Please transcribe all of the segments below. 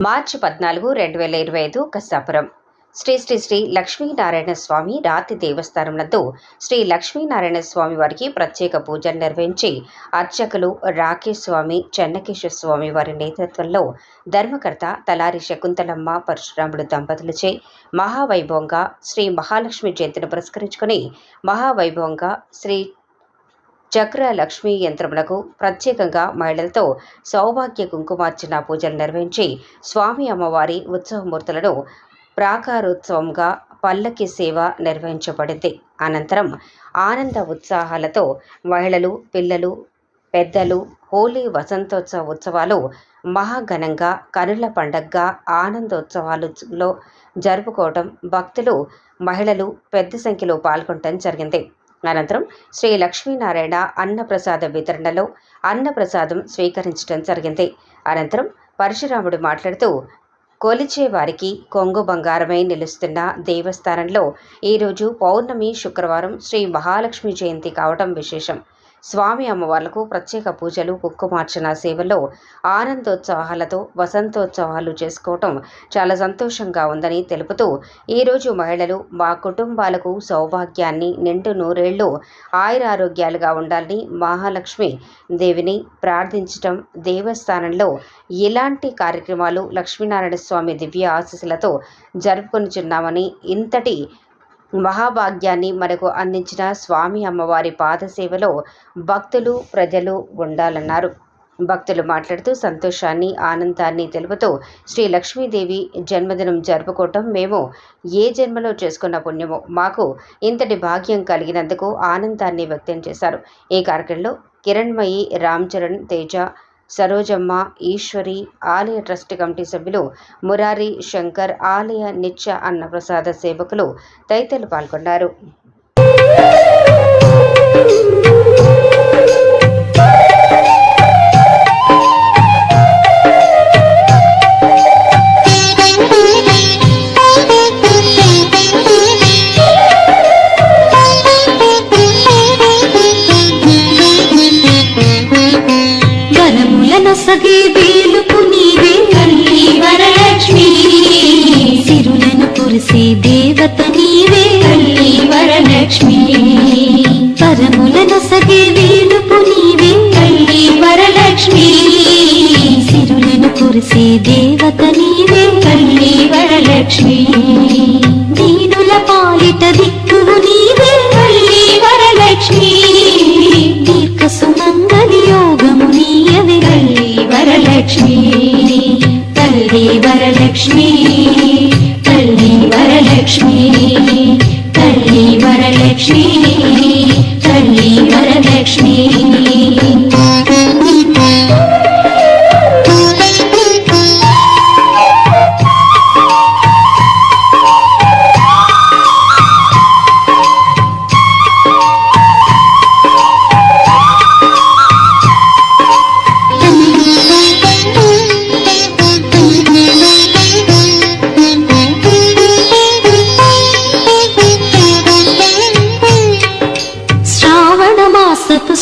మార్చి 14, 2025 కసాపురం శ్రీ శ్రీ శ్రీ లక్ష్మీనారాయణ స్వామి రాతి దేవస్థానం నందు శ్రీ లక్ష్మీనారాయణ స్వామి వారికి ప్రత్యేక పూజలు నిర్వహించి అర్చకులు రాకేష్ స్వామి, చెన్నకేశ్వర స్వామి వారి నేతృత్వంలో ధర్మకర్త తలారి శకుంతలమ్మ పరశురాముడు దంపతులచే మహావైభవంగా శ్రీ మహాలక్ష్మి జయంతిని పురస్కరించుకుని మహావైభవంగా శ్రీ చక్ర లక్ష్మీ యంత్రములకు ప్రత్యేకంగా మహిళలతో సౌభాగ్య కుంకుమార్చన పూజలు నిర్వహించి స్వామి అమ్మవారి ఉత్సవమూర్తులను ప్రాకారోత్సవంగా పల్లకి సేవ నిర్వహించబడింది. అనంతరం ఆనంద ఉత్సాహాలతో మహిళలు, పిల్లలు, పెద్దలు హోలీ వసంతోత్సవ ఉత్సవాలు మహాఘనంగా కనుల పండగగా ఆనందోత్సవాలలో జరుపుకోవటం, భక్తులు, మహిళలు పెద్ద సంఖ్యలో పాల్గొనడం జరిగింది. అనంతరం శ్రీ లక్ష్మీనారాయణ అన్నప్రసాద వితరణలో అన్నప్రసాదం స్వీకరించడం జరిగింది. అనంతరం పరశురాముడు మాట్లాడుతూ, కొలిచే వారికి కొంగు బంగారమై నిలుస్తున్న దేవస్థానంలో ఈరోజు పౌర్ణమి శుక్రవారం శ్రీ మహాలక్ష్మి జయంతి కావటం విశేషం. స్వామి అమ్మవార్లకు ప్రత్యేక పూజలు, కుంకుమార్చన సేవల్లో ఆనందోత్సాహాలతో వసంతోత్సవాలు చేసుకోవటం చాలా సంతోషంగా ఉందని తెలుపుతూ, ఈరోజు మహిళలు మా కుటుంబాలకు సౌభాగ్యాన్ని, నిండు నూరేళ్లు ఆయురారోగ్యాలుగా ఉండాలని మహాలక్ష్మి దేవిని ప్రార్థించటం, దేవస్థానంలో ఇలాంటి కార్యక్రమాలు లక్ష్మీనారాయణ స్వామి దివ్య ఆశీస్సులతో జరుపుకొనిచున్నామని, ఇంతటి మహాభాగ్యాన్ని మనకు అందించిన స్వామి అమ్మవారి పాదసేవలో భక్తులు, ప్రజలు ఉండాలన్నారు. భక్తులు మాట్లాడుతూ సంతోషాన్ని, ఆనందాన్ని తెలుపుతూ, శ్రీ లక్ష్మీదేవి జన్మదినం జరుపుకోవటం మేము ఏ జన్మలో చేసుకున్న పుణ్యమో, మాకు ఇంతటి భాగ్యం కలిగినందుకు ఆనందాన్ని వ్యక్తం చేశారు. ఈ కార్యక్రమంలో కిరణ్మయి, రామ్ చరణ్, తేజ, సరోజమ్మ, ఈశ్వరి, ఆలయ ట్రస్ట్ కమిటీ సభ్యులు మురారి, శంకర్, ఆలయ నిత్య అన్నప్రసాద సేవకులు తదితరులు పాల్గొన్నారు. సగే వేలుపు నీవే తల్లి వరలక్ష్మి, సిరులను కురిసే దేవత నీవే తల్లి వరలక్ష్మి. పరములను సగే వేలుపు నీవే తల్లి వరలక్ష్మి, సిరులను కురిసే దేవత నీవే తల్లి వరలక్ష్మి. దీనుల పాలిట దిక్కువు నీవే తల్లి వరలక్ష్మి, దీర్ఘ సుమంగళి యోగము నీయవే తల్లి వరలక్ష్మి. తల్లి వరలక్ష్మి, తల్లి వరలక్ష్మి, తల్లి వరలక్ష్మి, తల్లి వరలక్ష్మి.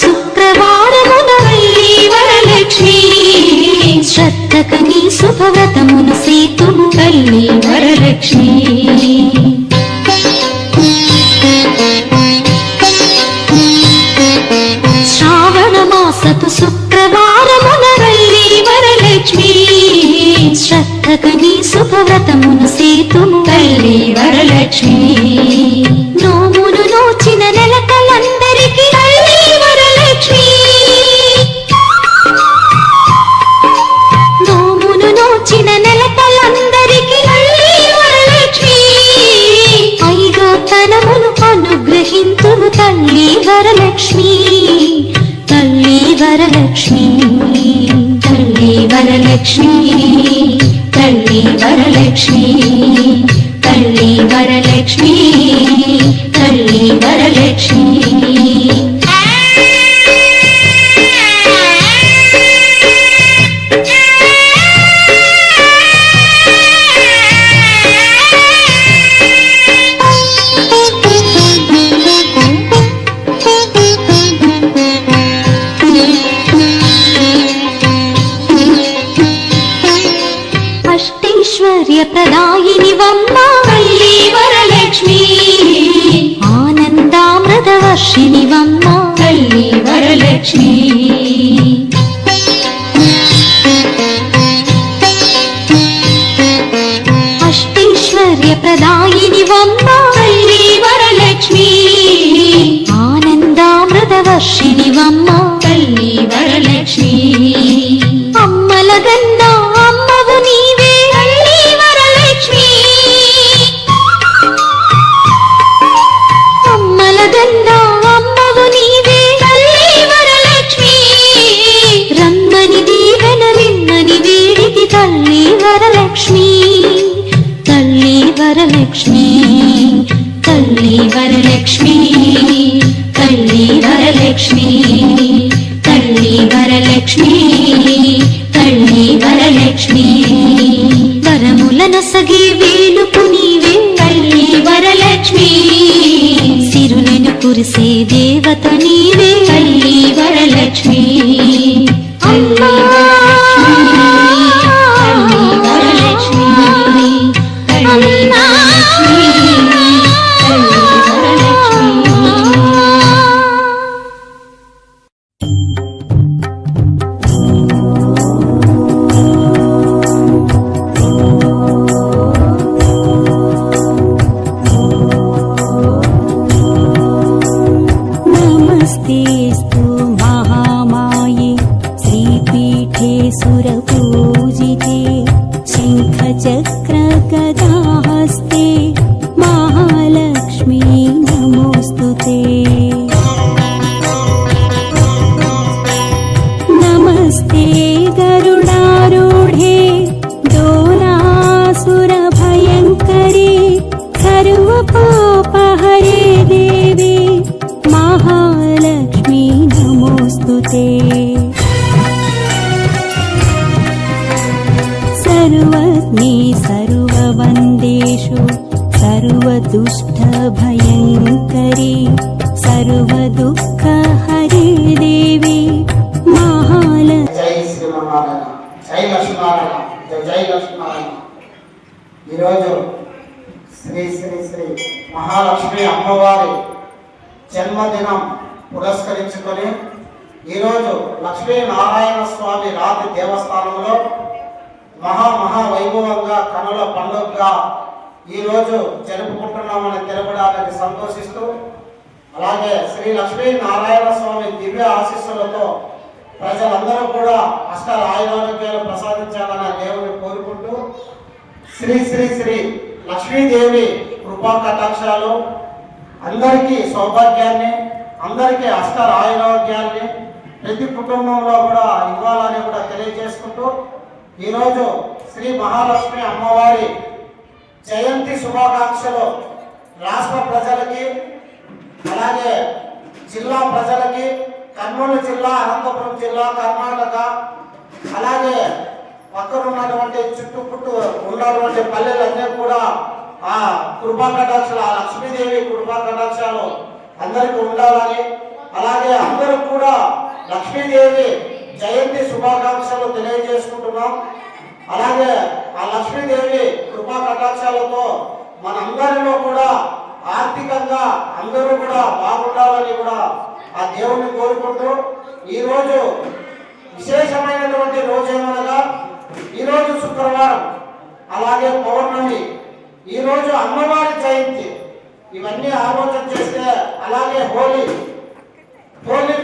శుక్రవారమున తల్లి వరలక్ష్మి, శ్రద్ధకని శుభవ్రతమును సేతుము తల్లి వరలక్ష్మి. శ్రావణ మాసపు శుక్రవారమున తల్లి వరలక్ష్మి, శ్రద్ధకని శుభవ్రతమును సేతుము తల్లి వరలక్ష్మి. నోమును నోచిన నెలకలందరికీ తల్లి వరలక్ష్మి, నోమును నోచిన నెలకలందరికీ తల్లి వరలక్ష్మి. ఐదో తనమును అనుగ్రహింతుము తల్లి వరలక్ష్మి, తల్లి వరలక్ష్మి, తల్లి వరలక్ష్మి, తల్లి వరలక్ష్మి, తల్లి వరలక్ష్మి, తల్లి వరలక్ష్మి. అష్టైశ్వర్యప్రదాయినివమ్మ తల్లి వరలక్ష్మి, ఆనందామృతవర్షిణివమ్మ తల్లి వరలక్ష్మి, అష్టైశ్వర్యప్రదాయినివమ్మ తల్లి వరలక్ష్మి, ఆనందామృతవర్షిణివమ్మ తల్లి వరలక్ష్మి, అమ్మల గన్నా అమ్మవు నీవే తల్లి వరలక్ష్మి, అమ్మల గన్నా అమ్మవు నీవే తల్లి వరలక్ష్మి, రమ్మని దీవెనలిమ్మని వేడికి తల్లి వరలక్ష్మి, తల్లి వరలక్ష్మి, తల్లి వరలక్ష్మి, తల్లి వరలక్ష్మి, తల్లి వరలక్ష్మి, తల్లి వరలక్ష్మి, వరములనొసగే వేలుపు నీవే తల్లి వరలక్ష్మి, సిరులను కురిసే దేవత నీవే తల్లి వరలక్ష్మి, అమ్మా. తల్లి వరలక్ష్మి, తల్లి వరలక్ష్మి, తల్లి వరలక్ష్మి. नमस्तेऽस्तु महामाये श्रीपीठे सुरपूजिते शङ्खचक्रगदाहस्ते महालक्ष्मी नमोऽस्तु ते नमस्ते गरुडारूढे दोलासुरभयङ्करे सर्वपापहरे देवे महालक्ष्मी नमोऽस्तु ते सर्वज्ञे सर्ववन्देषु सर्वदुष्टभयङ्करे सर्वदुःखहरे देवे महालक्ष्मी జై శ్రీమన్నారాయణ, జై లక్ష్మీనారాయణ, జై లక్ష్మీనారాయణ. ఈరోజు శ్రీ శ్రీ శ్రీ మహాలక్ష్మి అమ్మవారి జన్మదినం పురస్కరించుకొని ఈరోజు లక్ష్మీనారాయణ స్వామి రాతి దేవస్థానంలో మహా వైభవంగా కనుల పండుగగా ఈరోజు జరుపుకుంటున్నామని తెలపడానికి సంతోషిస్తూ, అలాగే శ్రీ లక్ష్మీనారాయణ స్వామి దివ్య ఆశీస్సులతో ప్రజలందరూ కూడా అష్ట ఆయురారోగ్యాలు ప్రసాదించాలని దేవుని కోరుకుంటూ, శ్రీ శ్రీ శ్రీ లక్ష్మీదేవి కృపా కటాక్షాలు అందరికీ సౌభాగ్యాన్ని, అందరికీ అష్ట ఆయురారోగ్యాన్ని ప్రతి కుటుంబంలో కూడా ఇవ్వాలని కూడా తెలియజేసుకుంటూ, ఈరోజు శ్రీ మహాలక్ష్మి అమ్మవారి జయంతి శుభాకాంక్షలు రాష్ట్ర ప్రజలకి, అలాగే జిల్లా ప్రజలకి, కర్నూలు జిల్లా, అనంతపురం జిల్లా, కర్ణాటక, అలాగే పక్కనున్నటువంటి చుట్టుపుట్టు ఉన్నటువంటి పల్లెలన్నీ కూడా ఆ కృపా కటాక్షాలు, ఆ లక్ష్మీదేవి కృపా కటాక్షాలు అందరికీ ఉండాలని, అలాగే అందరూ కూడా లక్ష్మీదేవి జయంతి శుభాకాంక్షలు తెలియజేసుకుంటున్నాం. అలాగే ఆ లక్ష్మీదేవి కృపా కటాక్షాలతో మనందరిలో కూడా ఆర్థికంగా అందరూ కూడా బాగుండాలని కూడా ఆ దేవుణ్ణి కోరుకుంటూ, ఈరోజు విశేషమైనటువంటి రోజు ఏమనగా ఈరోజు శుక్రవారం, అలాగే పౌర్ణమి, ఈరోజు అమ్మవారి జయంతి, ఇవన్నీ ఆలోచన చేస్తే, అలాగే హోలీ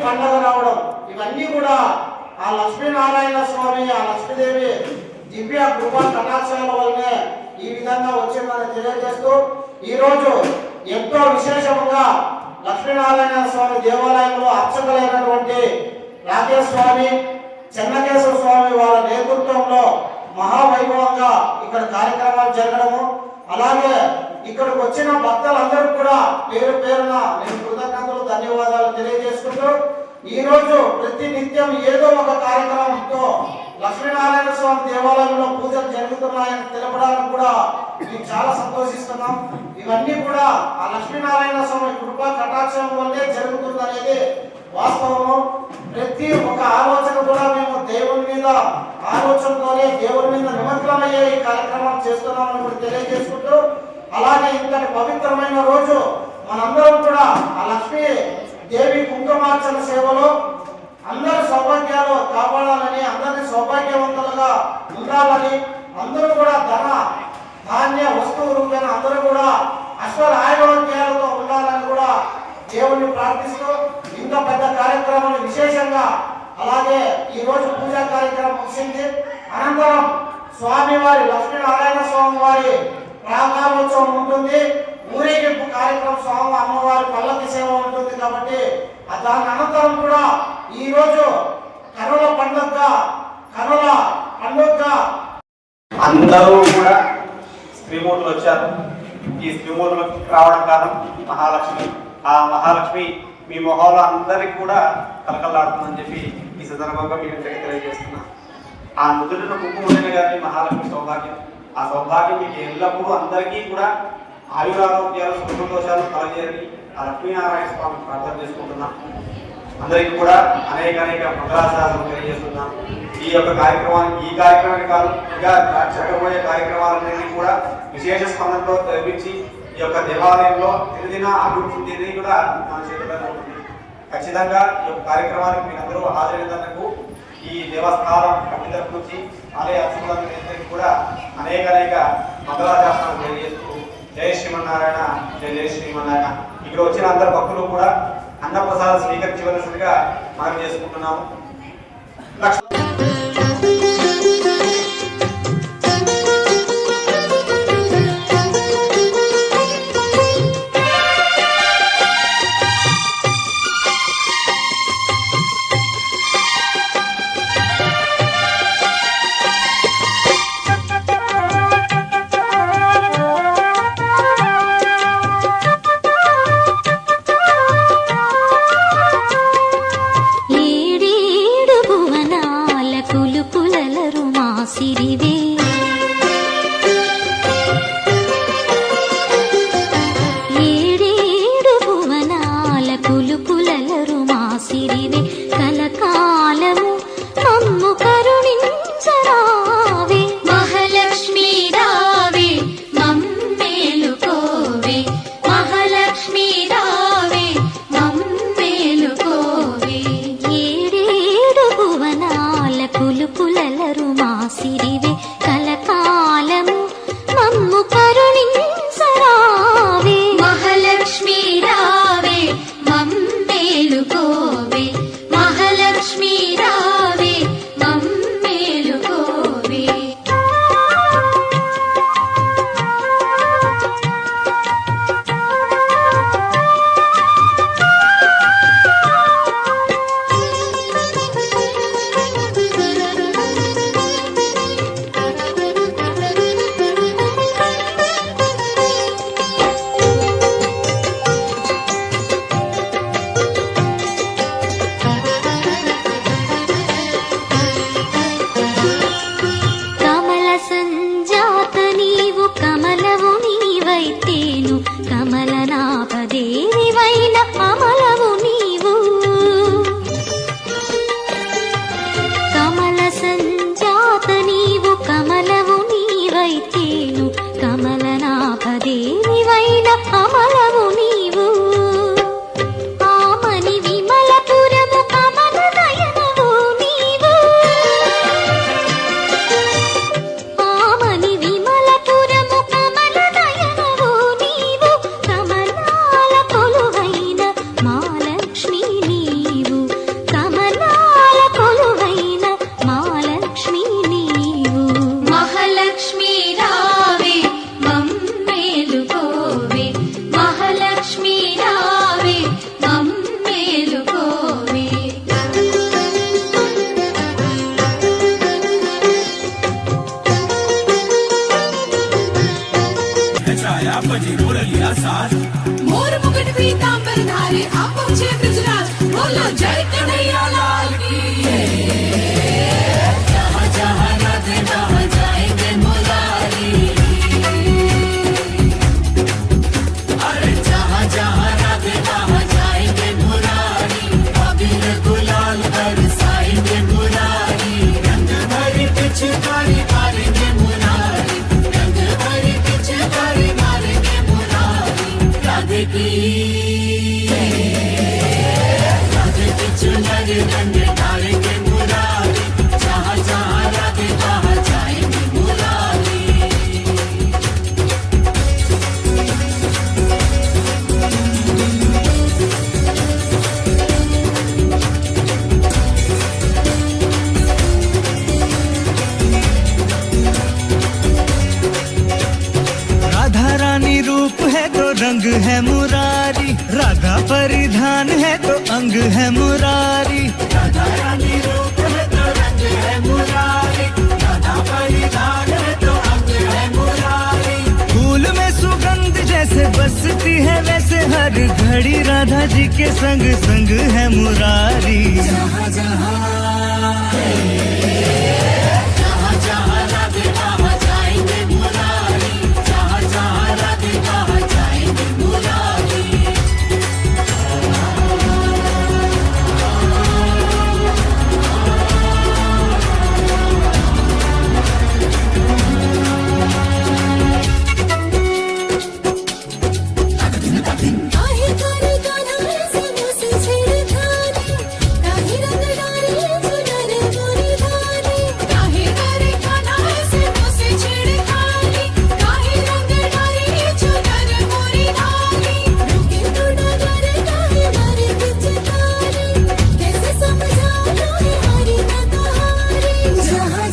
పండగ రావడం, ఇవన్నీ కూడా ఆ లక్ష్మీనారాయణ స్వామి, ఆ లక్ష్మీదేవి దివ్య కృపా కటాక్షాల వల్లనే ఈ విధంగా వచ్చిందని తెలియజేస్తూ, ఈరోజు ఎంతో విశేషంగా లక్ష్మీనారాయణ స్వామి దేవాలయంలో అర్చకులైనటువంటి రాకేష్ స్వామి, చెన్నకేశ్వర స్వామి వారి నేతృత్వంలో మహావైభవంగా ఇక్కడ కార్యక్రమాలు జరగడము, అలాగే ఇక్కడికి వచ్చిన భక్తులందరూ కూడా పేరు పేరున నేను కృతజ్ఞతలు ధన్యవాదాలు తెలియజేసుకుంటూ, ఈ రోజు ప్రతి నిత్యం ఏదో ఒక కార్యక్రమంతో లక్ష్మీనారాయణ స్వామి దేవాలయంలో పూజలు జరుగుతున్నాయని తెలపడానికి కూడా మేము చాలా సంతోషిస్తున్నాం. ఇవన్నీ కూడా ఆ లక్ష్మీనారాయణ స్వామి కృపా కటాక్షం వల్లే జరుగుతుందనేది వాస్తవము. ప్రతి ఒక్క ఆలోచన కూడా మేము దేవుని మీద ఆలోచనతోనే దేవుని మీద నిమగ్నమయ్యే ఈ కార్యక్రమం చేస్తున్నామని కూడా తెలియజేసుకుంటూ, అలాగే ఇంతటి పవిత్రమైన రోజు మనందరం కూడా ఆ లక్ష్మీ దేవి కుంకుమార్చన సేవలో అందరి సౌభాగ్యాలు కాపాడాలని, అందరినీ సౌభాగ్యవంతులుగా ఉండాలని, అందరూ కూడా ధన ధాన్య వస్తువు రూపేణ అందరూ కూడా అశ్వరాయోగ్యాలతో ఉండాలని కూడా దేవుణ్ణి ప్రార్థిస్తూ, ఇంత పెద్ద కార్యక్రమాన్ని విశేషంగా అలాగే ఈ రోజు పూజా కార్యక్రమం ముగిసింది. అనంతరం స్వామివారి లక్ష్మీనారాయణ స్వామి వారి ప్రాకారోత్సవం ఉంటుంది, ఊరేగింపు కార్యక్రమం, స్వామి అమ్మవారి పల్లకి సేవ ఉంటుంది. కాబట్టి దాని అనంతరం కూడా ఈ రోజు కనుల పండుగ అందరూ కూడా స్త్రీమూర్తులు వచ్చారు. ఈ స్త్రీమూర్తులు రావడం కారణం మహాలక్ష్మి. ఆ మహాలక్ష్మి మీ మొహంలో అందరికి కూడా కలకలాడుతుందని చెప్పి ఈ సందర్భంగా మీకు తెలియజేస్తున్నా. ఆ నుదుటిన కుంకుమ ఉండేది కానీ మహాలక్ష్మి సౌభాగ్యం. ఆ సౌభాగ్యం మీకు ఎల్లప్పుడూ అందరికీ కూడా ఆయురారోగ్యాలు సుఖదోషాలు కలగజేయాలని ఆ లక్ష్మీనారాయణ స్వామి ప్రార్థన చేసుకుంటున్నాం. అందరికీ కూడా అనేక మంగళాశాసనం తెలియజేస్తున్నాం. ఈ యొక్క కార్యక్రమానికి ఈ కార్యక్రమానికి కాదు, ఇంకా జరగబోయే కార్యక్రమాలన్నింటినీ కూడా విశేష స్పందనతో జరిపించి ఈ యొక్క దేవాలయంలో దినదిన అభివృద్ధి కూడా మన చేతుల్లో ఉంటుంది. ఖచ్చితంగా ఈ యొక్క కార్యక్రమానికి మీరందరూ హాజరైనందుకు ఈ దేవస్థానం కమిటీ తరఫు నుంచి ఆలయ అర్చకులందరికీ కూడా అనేక మంగళాశాసనాలు తెలియజేస్తూ జయ శ్రీమన్నారాయణ, జయ శ్రీమన్నారాయణ. ఇక్కడ వచ్చిన అందరు భక్తులు కూడా అన్నప్రసాదం స్వీకరించవలసిందిగా మనం చేసుకుంటున్నాము. సిరివే ఏడేడు భువనాల కులుకులలరు మా సిరివే కలకాలము మమ్ము కరుణించరావే మహాలక్ష్మి రావే మమ్మేలుకోవే, మహాలక్ష్మి రావే మమ్మేలుకోవే. ఏడేడు భువనాల కులుకులలరు మా సిరివే కలకాలము మమ్ము కరుణించరావే మహాలక్ష్మి రావే మమ్మేలుకోవే, మహాలక్ష్మి రావే మమ్మేలుకోవే. కమల సంజాత నీవు కమలవు నీవైతేను కమలనాభదేవివైన అమలవు నీవు. కమల సంజాత నీవు కమలవు నీవైతేను కమలనాభదేవివైన అమలవు నీవు. ఆమని విమలపురము కమల నయనవు నీవు. ఆమని విమలపురము కమల నయనవు నీవు. కమలాల కొలువైన మహాలక్ష్మి నీవు. కమలాల కొలువైన మహాలక్ష్మి నీవు. మహాలక్ష్మి రావే మమ్మేలుకోవే, మహాలక్ష్మి రావే మమ్మేలుకోవే. मोर मुकुट पीतांबर धारे आप पहुंचे ब्रजराज, बोलो जय कन्हैया लाल की। जहाँ जहाँ राधे वहाँ जाएंगे मुरारी, अरे जहाँ जहाँ राधे वहाँ जाएंगे मुरारी। अभी की राधे की चुनर रंग डालेंगे मुरारी जहाँ जहाँ राधे वहाँ जाएंगे मुरारी राधा रानी रूप है तो रंग है मुरारी, राधा परिधान है तो अंग है मुरारी। राधा रानी रूप है तो रंग है मुरारी राधा परिधान है तो अंग है मुरारी फूल में सुगंध जैसे बसती है वैसे हर घड़ी राधा जी के संग संग है मुरारी। जहाँ जहाँ राधे वहाँ जाएंगे मुरारी जहाँ जहाँ राधे वहाँ जाएंगे मुरारी काहे करे कान्हा ऐसे मुझसे छेड़खानी, काहे रंग डाले चुनर मोरी धानी। काहे करे कान्हा ऐसे मुझसे छेड़खानी काहे रंग डाले चुनर मोरी धानी रुके तो डगर काहे मारे पिचकारी, कैसे समझाऊं है हरी न कहारी। जहाँ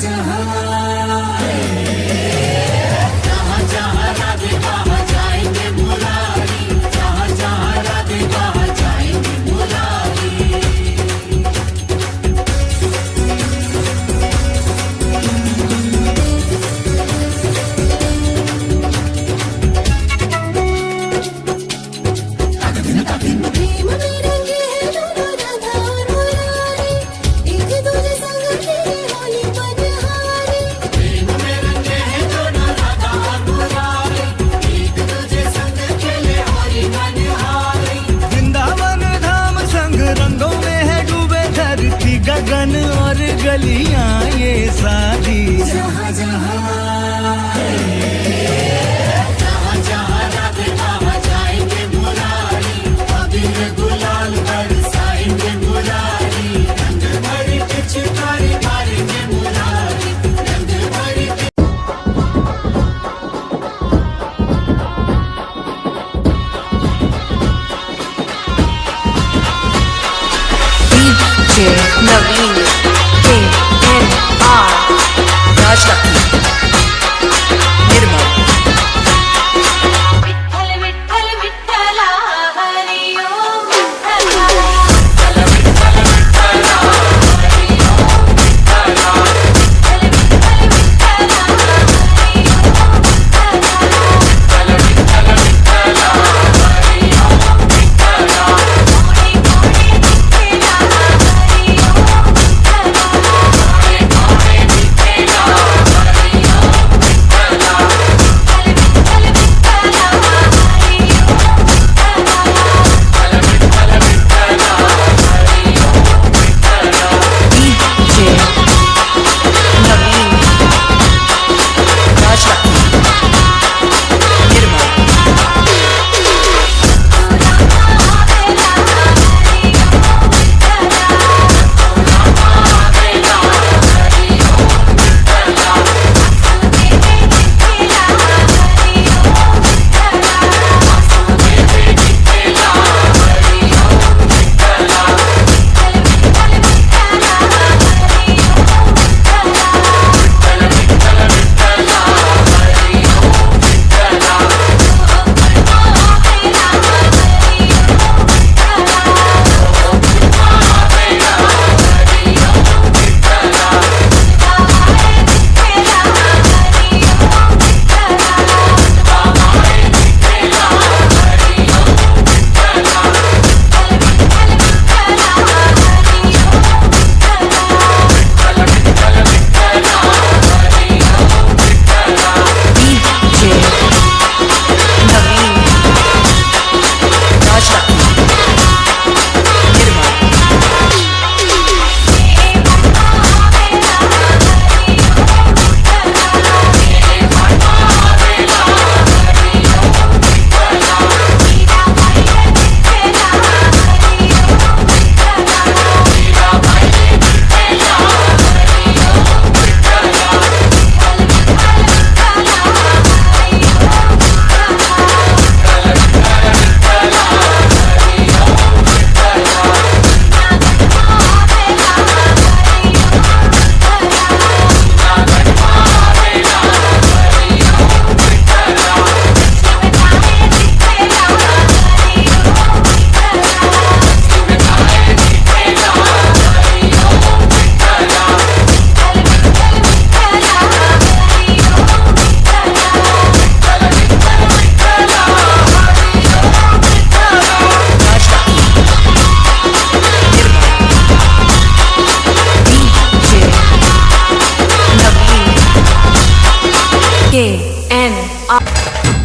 जहाँ राधे वहाँ जाएंगे मुरारी जहाँ जहाँ राधे वहाँ जाएंगे मुरारी प्रेम में रंगे हैं दोनों राधा और मुरारी, एक दूजे संग खेले होली मनहारी। प्रेम में रंगे हैं दोनों राधा और मुरारी एक दूजे संग खेले होली मनहारी वृंदावन धाम संग रंगों में है डूबे धरती गगन और गलियां ये सारी। जहाँ जहाँ राधे वहाँ जाएंगे मुरारी अबीर गुलाल बरसाएंगे मुरारी रंग भरी पिचकारी मारेंगे मुरारी रंग भरी DJ Naveen KNR Rajlakshmi Nirmal Vitthal Vitthal Vitthala Hari ओम विठ्ठला हरि N